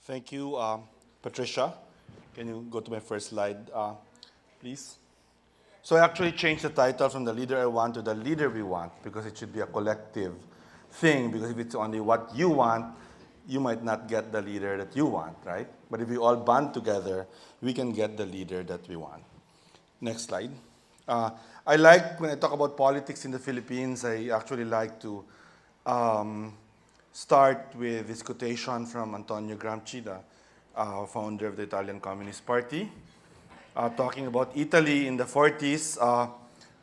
Thank you, Patricia. Can you go to my first slide, please? So I actually changed the title from the leader I want to the leader we want because it should be a collective thing. Because if it's only what you want, you might not get the leader that you want, right? But if we all band together, we can get the leader that we want. Next slide. I like, when I talk about politics in the Philippines, I actually like to start with this quotation from Antonio Gramsci, the founder of the Italian Communist Party, talking about Italy in the 40s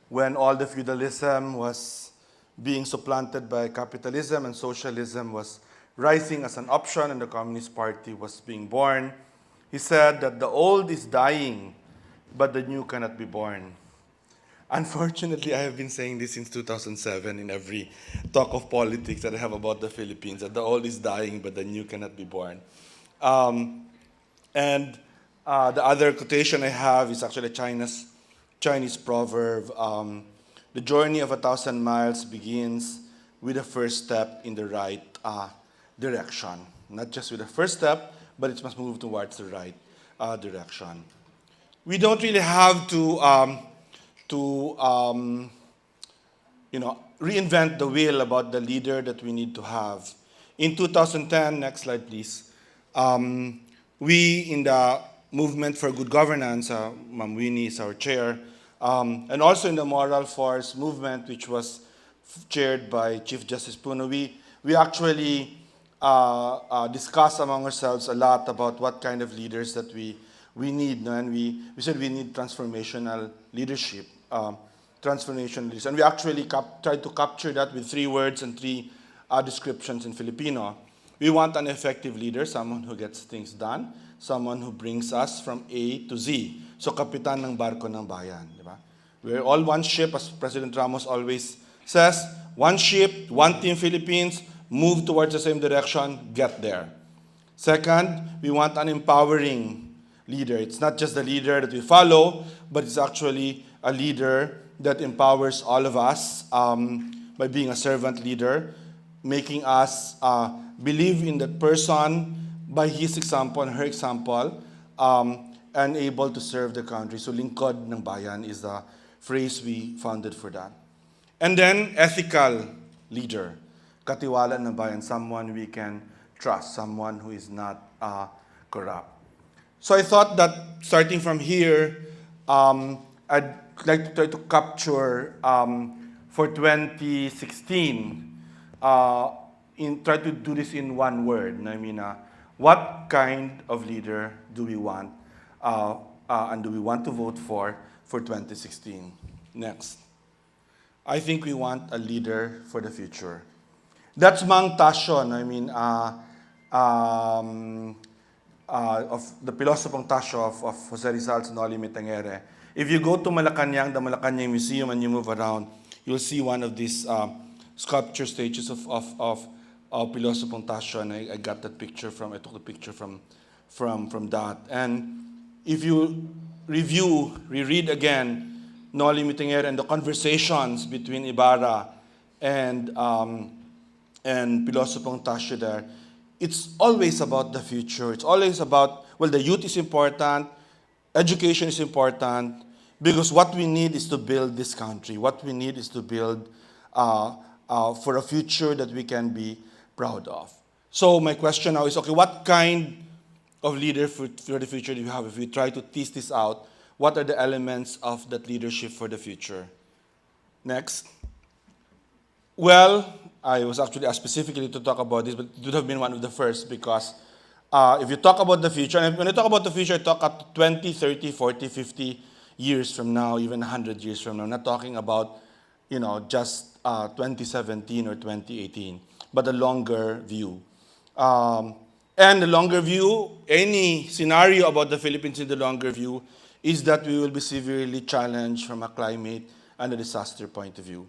when all the feudalism was being supplanted by capitalism and socialism was rising as an option and the Communist Party was being born. He said that the old is dying, but the new cannot be born. Unfortunately, I have been saying this since 2007 in every talk of politics that I have about the Philippines, that the old is dying, but the new cannot be born. And the other quotation I have is actually a Chinese proverb. The journey of 1,000 miles begins with the first step in the right direction. Not just with the first step, but it must move towards the right direction. We don't really have to reinvent the wheel about the leader that we need to have. In 2010, next slide please, we in the Movement for Good Governance, Ma'am Winnie is our chair, and also in the Moral Force movement, which was chaired by Chief Justice Puno, we actually discussed among ourselves a lot about what kind of leaders that we need, no? And we said we need transformational leadership. Transformation leaders. And we actually tried to capture that with 3 words and 3 descriptions in Filipino. We want an effective leader, someone who gets things done, someone who brings us from A to Z. So, kapitan ng barko ng bayan. Di ba? We're all one ship, as President Ramos always says, one ship, one team Philippines, move towards the same direction, get there. Second, we want an empowering leader. It's not just the leader that we follow, but it's actually a leader that empowers all of us by being a servant leader, making us believe in that person by his example and her example, and able to serve the country. So lingkod ng bayan is the phrase we founded for that. And then ethical leader, katiwala ng bayan, someone we can trust, someone who is not corrupt. So I thought that starting from here, I'd like to try to capture for 2016, try to do this in one word. I mean, what kind of leader do we want and do we want to vote for 2016? Next. I think we want a leader for the future. That's Mang Tasyon. I mean, of the Pilosopong Tasyo of Jose Rizal's Noli Me Tangere. If you go to Malacanang, the Malacanang Museum, and you move around, you'll see one of these sculpture stages of Pilosopong Tasyo, and I got that picture I took the picture from that. And if you reread again, Noli Me Tangere and the conversations between Ibarra and Pilosopong Tasyo there, it's always about the future. It's always about, well, the youth is important, education is important, because what we need is to build this country. What we need is to build for a future that we can be proud of. So my question now is, okay, what kind of leader for the future do you have? If we try to tease this out, what are the elements of that leadership for the future? Next. Well, I was actually asked specifically to talk about this, but it would have been one of the first because if you talk about the future, and when I talk about the future, I talk up to 20, 30, 40, 50 years from now, even 100 years from now. I'm not talking about, just 2017 or 2018, but a longer view. And the longer view, any scenario about the Philippines in the longer view is that we will be severely challenged from a climate and a disaster point of view.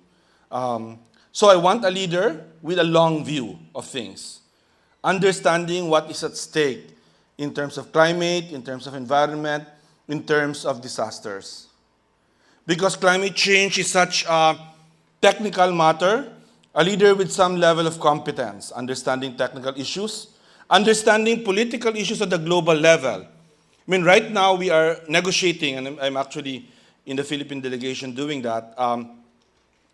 So I want a leader with a long view of things, understanding what is at stake in terms of climate, in terms of environment, in terms of disasters. Because climate change is such a technical matter, a leader with some level of competence, understanding technical issues, understanding political issues at the global level. I mean, right now we are negotiating, and I'm actually in the Philippine delegation doing that,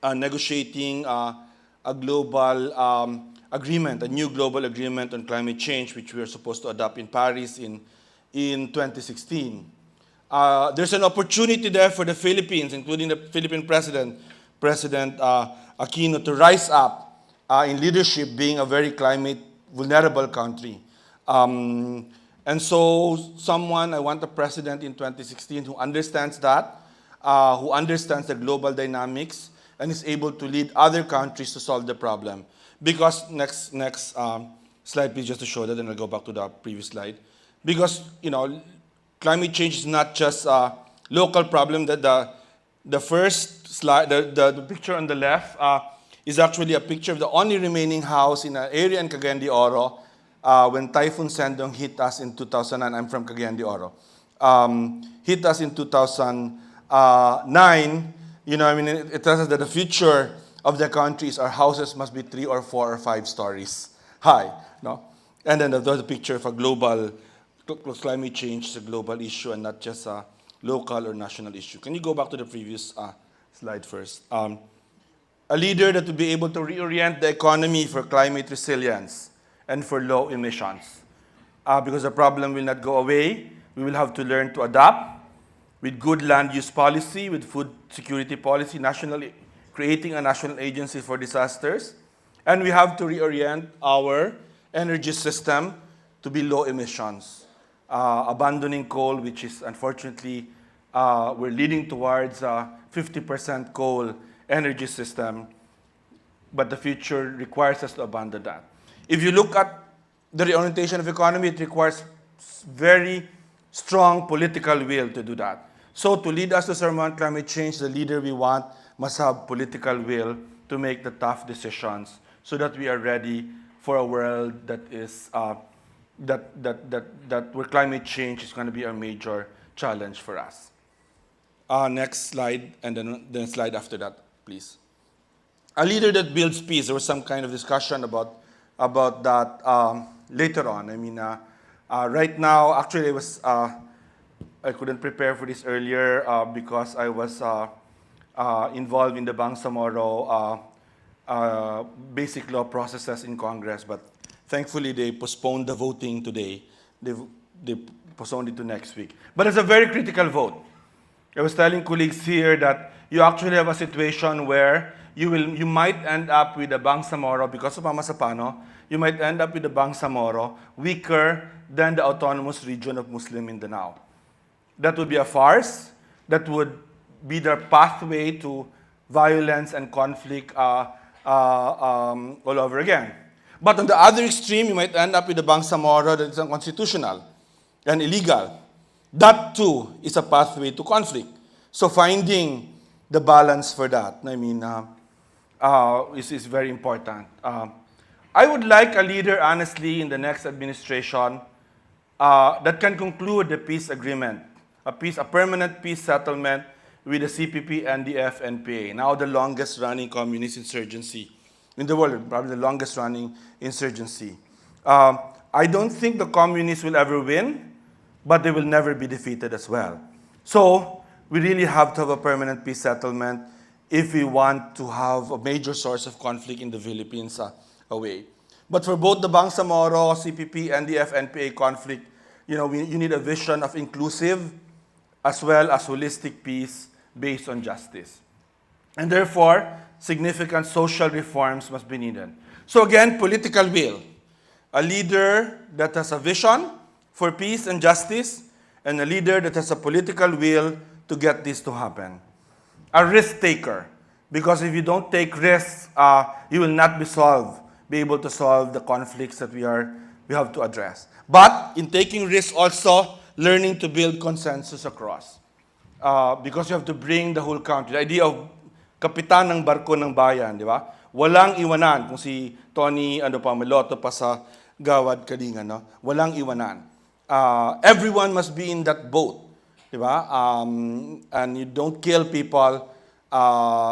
negotiating a global agreement, a new global agreement on climate change, which we are supposed to adopt in Paris in 2016. There's an opportunity there for the Philippines, including the Philippine President, President Aquino, to rise up in leadership, being a very climate vulnerable country. And so I want a president in 2016 who understands that, who understands the global dynamics, and is able to lead other countries to solve the problem. Because, next slide please, just to show that, and I'll go back to the previous slide. Because, climate change is not just a local problem. The first slide, the picture on the left is actually a picture of the only remaining house in an area in Cagayan de Oro when Typhoon Sendong hit us in 2009. I'm from Cagayan de Oro. Hit us in 2009. It tells us that the future of the country is our houses must be 3 or 4 or 5 stories high. No? And then there's a picture of a global climate change is a global issue and not just a local or national issue. Can you go back to the previous slide first? A leader that will be able to reorient the economy for climate resilience and for low emissions. Because the problem will not go away. We will have to learn to adapt with good land use policy, with food security policy, creating a national agency for disasters. And we have to reorient our energy system to be low emissions. Abandoning coal, which is unfortunately, we're leading towards a 50% coal energy system, but the future requires us to abandon that. If you look at the reorientation of economy, it requires very strong political will to do that. So to lead us to surmount climate change, the leader we want must have political will to make the tough decisions so that we are ready for a world that is where climate change is going to be a major challenge for us. Next slide, and then slide after that, please. A leader that builds peace. There was some kind of discussion about that later on. Right now, actually, I couldn't prepare for this earlier because I was involved in the Bangsamoro basic law processes in Congress, but thankfully they postponed the voting today. They postponed it to next week. But it's a very critical vote. I was telling colleagues here that you actually have a situation where you might end up with the Bangsamoro, because of Mama Sapano, you might end up with the Bangsamoro weaker than the autonomous region of Muslim Mindanao. That would be a farce. That would be their pathway to violence and conflict all over again. But on the other extreme, you might end up with a Bangsamoro that is unconstitutional and illegal. That too is a pathway to conflict. So finding the balance for that, is very important. I would like a leader, honestly, in the next administration that can conclude the peace agreement, a permanent peace settlement with the CPP, NDF, NPA, now the longest-running communist insurgency in the world, probably the longest-running insurgency. I don't think the communists will ever win, but they will never be defeated as well. So we really have to have a permanent peace settlement if we want to have a major source of conflict in the Philippines away. But for both the Bangsamoro, CPP, NDF, NPA conflict, you need a vision of inclusive as well as holistic peace based on justice. And therefore, significant social reforms must be needed. So again, political will. A leader that has a vision for peace and justice, and a leader that has a political will to get this to happen. A risk taker, because if you don't take risks, you will not be able to solve the conflicts that we have to address. But in taking risks also, learning to build consensus across. Because you have to bring the whole country. The idea of kapitan ng barko ng bayan, di ba? Walang iwanan. Kung si Tony, Maloto pa sa Gawad Kalinga, no? Walang iwanan. Everyone must be in that boat, di ba? And you don't kill people,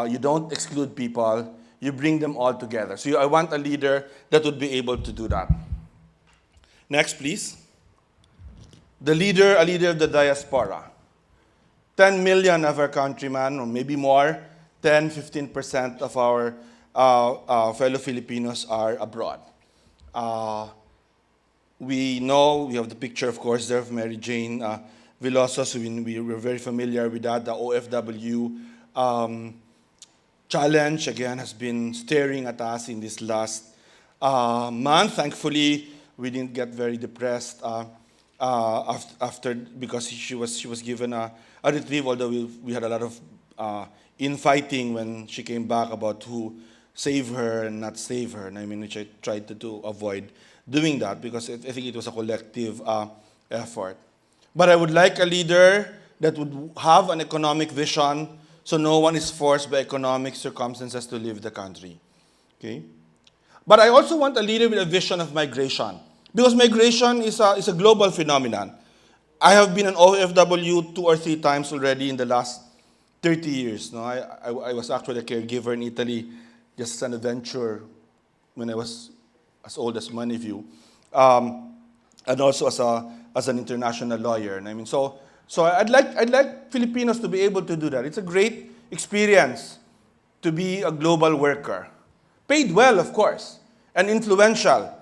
you don't exclude people, you bring them all together. So I want a leader that would be able to do that. Next, please. A leader of the diaspora. 10 million of our countrymen, or maybe more, 10, 15% of our fellow Filipinos are abroad. We know, we have the picture, of course, there of Mary Jane Veloso, so we're very familiar with that. The OFW challenge, again, has been staring at us in this last month. Thankfully, we didn't get very depressed after, because she was given a reprieve, although we had a lot of infighting when she came back about who saved her and not save her. And I mean, which I tried to avoid doing that, because I think it was a collective effort. But I would like a leader that would have an economic vision, so no one is forced by economic circumstances to leave the country. Okay? But I also want a leader with a vision of migration, because migration is a global phenomenon. I have been an OFW 2 or 3 times already in the last 30 years. No, I was actually a caregiver in Italy, just as an adventure when I was as old as many of you, and also as an international lawyer. And I mean, so I'd like Filipinos to be able to do that. It's a great experience to be a global worker, paid well, of course, and influential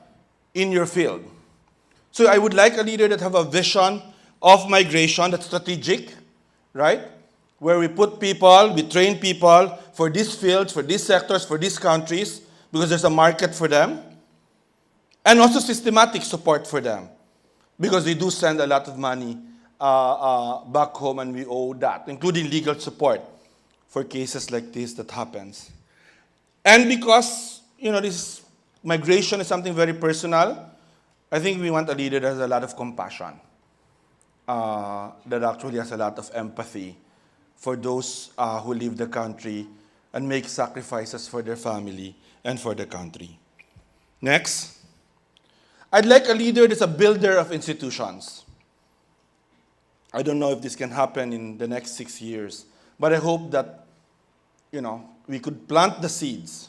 in your field. So I would like a leader that have a vision of migration that's strategic, right? Where we put people, we train people for these fields, for these sectors, for these countries, because there's a market for them. And also systematic support for them, because they do send a lot of money back home, and we owe that, including legal support for cases like this that happens. And because, this migration is something very personal, I think we want a leader that has a lot of compassion, that actually has a lot of empathy for those who leave the country and make sacrifices for their family and for the country. Next. I'd like a leader that's a builder of institutions. I don't know if this can happen in the next 6 years, but I hope that, we could plant the seeds.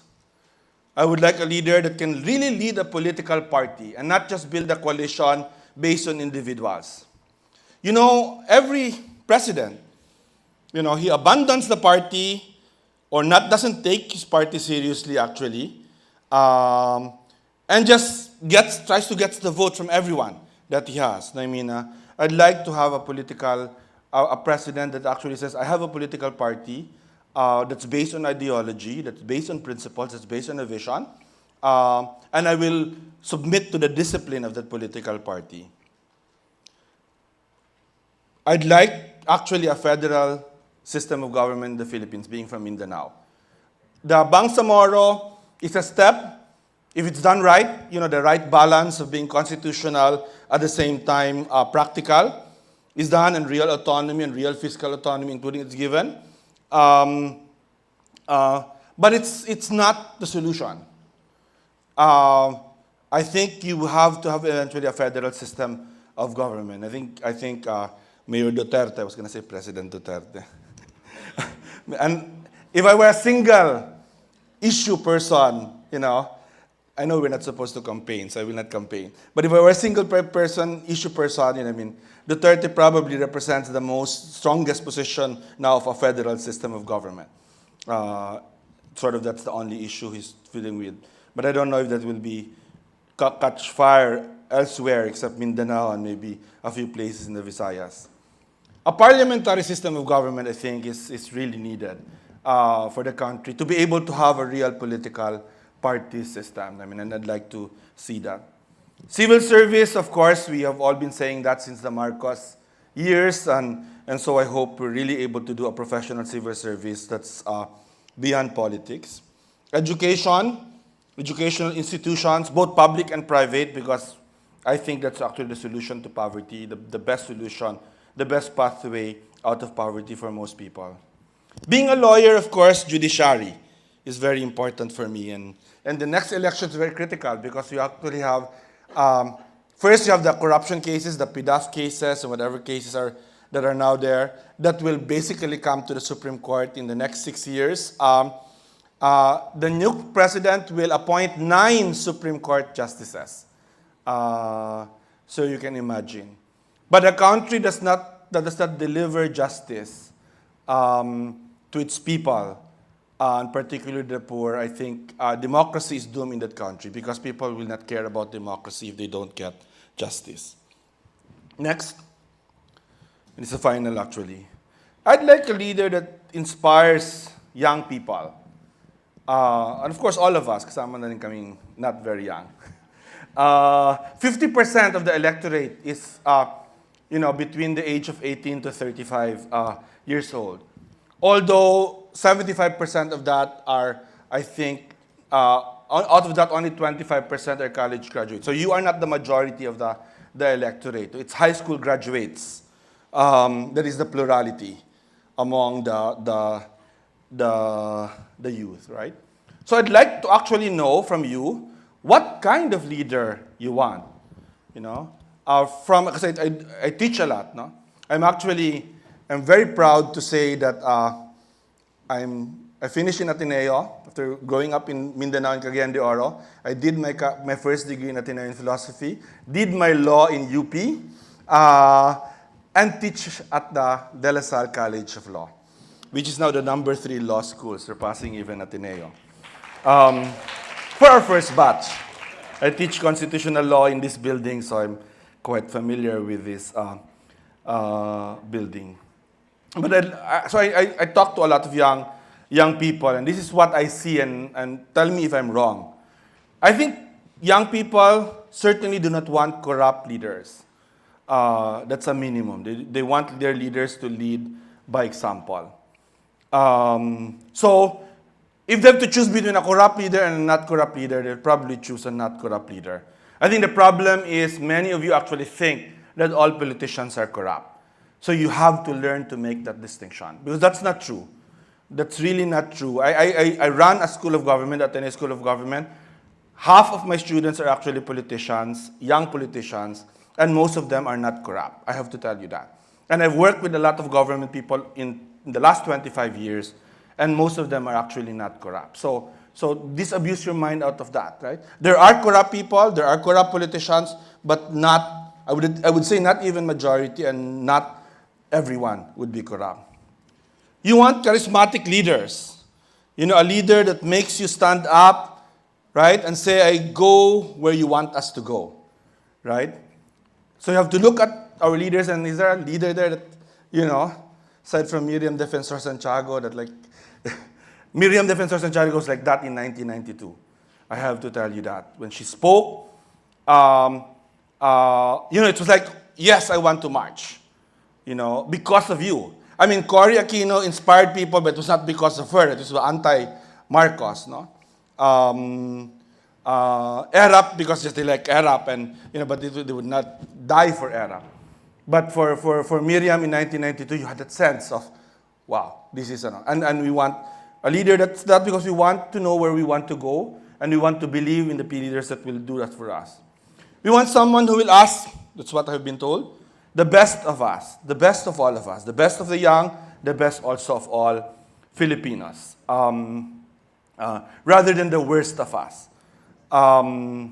I would like a leader that can really lead a political party and not just build a coalition based on individuals. Every president, he abandons the party or doesn't take his party seriously, actually, and just tries to get the vote from everyone that he has. I mean, I'd like to have a president that actually says, I have a political party that's based on ideology, that's based on principles, that's based on a vision, and I will submit to the discipline of that political party. I'd like actually a federal system of government in the Philippines, being from Mindanao. The Bangsamoro is a step, if it's done right, the right balance of being constitutional at the same time practical is done, and real autonomy and real fiscal autonomy, including it's given. But it's not the solution. I think you have to have eventually a federal system of government. I think Mayor Duterte, I was going to say President Duterte. And if I were a single issue person, I know we're not supposed to campaign, so I will not campaign. But if I were a single issue person, Duterte probably represents the strongest position now of a federal system of government. That's the only issue he's dealing with. But I don't know if that will be catch fire elsewhere except Mindanao and maybe a few places in the Visayas. A parliamentary system of government, I think, is really needed for the country to be able to have a real political party system. And I'd like to see that. Civil service, of course, we have all been saying that since the Marcos years, and so I hope we're really able to do a professional civil service that's beyond politics. Educational institutions, both public and private, because I think that's actually the solution to poverty, the best solution, the best pathway out of poverty for most people. Being a lawyer, of course, judiciary is very important for me. And the next election is very critical because you actually have, first you have the corruption cases, the PDAF cases, and whatever cases that are now there, that will basically come to the Supreme Court in the next 6 years. The new president will appoint 9 Supreme Court justices. So you can imagine. But a country that does not deliver justice to its people, and particularly the poor, I think democracy is doomed in that country because people will not care about democracy if they don't get justice. Next. And it's the final, actually. I'd like a leader that inspires young people. And of course, all of us, kasama na rin kaming not very young. 50% of the electorate is between the age of 18 to 35 years old. Although 75% of that are, I think, out of that, only 25% are college graduates. So you are not the majority of the electorate. It's high school graduates. That is the plurality among the youth, right? So I'd like to actually know from you what kind of leader you want. Because I teach a lot, no? I'm very proud to say that I finished in Ateneo after growing up in Mindanao and Cagayan de Oro. I did my first degree in Ateneo in philosophy, did my law in UP, and teach at the De La Salle College of Law, which is now the number 3 law school, surpassing even Ateneo. For our first batch, I teach constitutional law in this building, so I'm quite familiar with this building. But I talk to a lot of young people, and this is what I see, and tell me if I'm wrong. I think young people certainly do not want corrupt leaders. That's a minimum. They want their leaders to lead by example. So if they have to choose between a corrupt leader and a not corrupt leader, they'll probably choose a not corrupt leader. I think the problem is many of you actually think that all politicians are corrupt. So you have to learn to make that distinction, because that's not true. That's really not true. I run a school of government, Ateneo School of Government. Half of my students are actually politicians, young politicians, and most of them are not corrupt. I have to tell you that. And I've worked with a lot of government people in the last 25 years, and most of them are actually not corrupt. So disabuse your mind out of that, right? There are corrupt people, there are corrupt politicians, but not, I would say not even majority, and not everyone would be corrupt. You want charismatic leaders. A leader that makes you stand up, right, and say, I go where you want us to go, right? So you have to look at our leaders, and is there a leader there that, aside from Miriam Defensor Santiago, that like, Miriam Defensor Santiago was like that in 1992. I have to tell you that. When she spoke, it was like, yes, I want to march, because of you. I mean, Cory Aquino inspired people, but it was not because of her. It was anti-Marcos, no? ERAP, because just they like ERAP, and but they would not die for ERAP. But for Miriam in 1992, you had that sense of, wow, this is and we want a leader that's that, because we want to know where we want to go, and we want to believe in the leaders that will do that for us. We want someone who will ask, that's what I've been told, the best of us, the best of all of us, the best of the young, the best also of all Filipinos, rather than the worst of us. I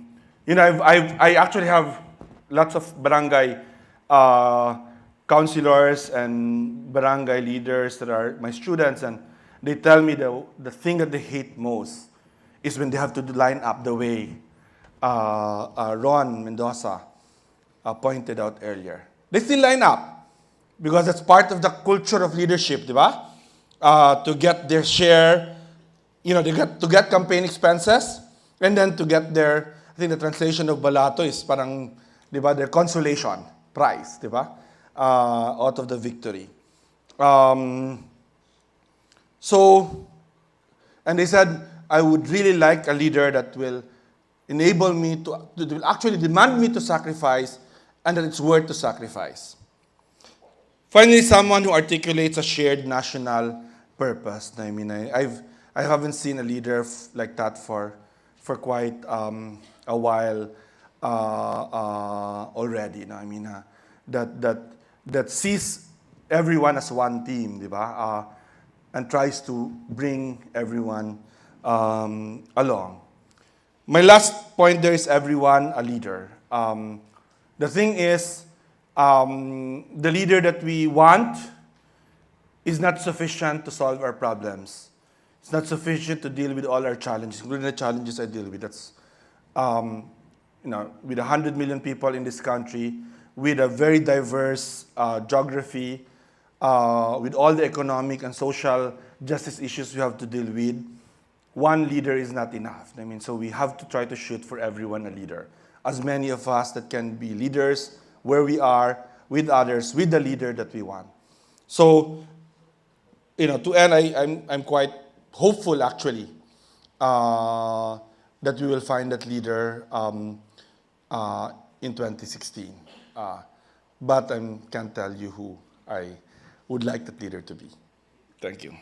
actually have lots of barangay counselors and barangay leaders that are my students, and they tell me the thing that they hate most is when they have to line up the way Ron Mendoza pointed out earlier. They still line up because that's part of the culture of leadership, di ba? To get their share, to get campaign expenses, and then to get their, I think the translation of balato is parang, di ba, their consolation prize, di ba? Out of the victory. And they said, I would really like a leader that will enable me will actually demand me to sacrifice, and that it's worth to sacrifice. Finally, someone who articulates a shared national purpose. I mean, I haven't seen a leader like that for quite a while already. I mean, that sees everyone as one team, di ba? And tries to bring everyone along. My last point there is everyone a leader. The thing is, the leader that we want is not sufficient to solve our problems. It's not sufficient to deal with all our challenges, including the challenges I deal with. That's, with 100 million people in this country, with a very diverse geography, with all the economic and social justice issues we have to deal with, one leader is not enough. I mean, so we have to try to shoot for everyone a leader. As many of us that can be leaders where we are, with others, with the leader that we want. So, to end, I'm quite hopeful actually that we will find that leader in 2016. But I can't tell you who I would like that leader to be. Thank you.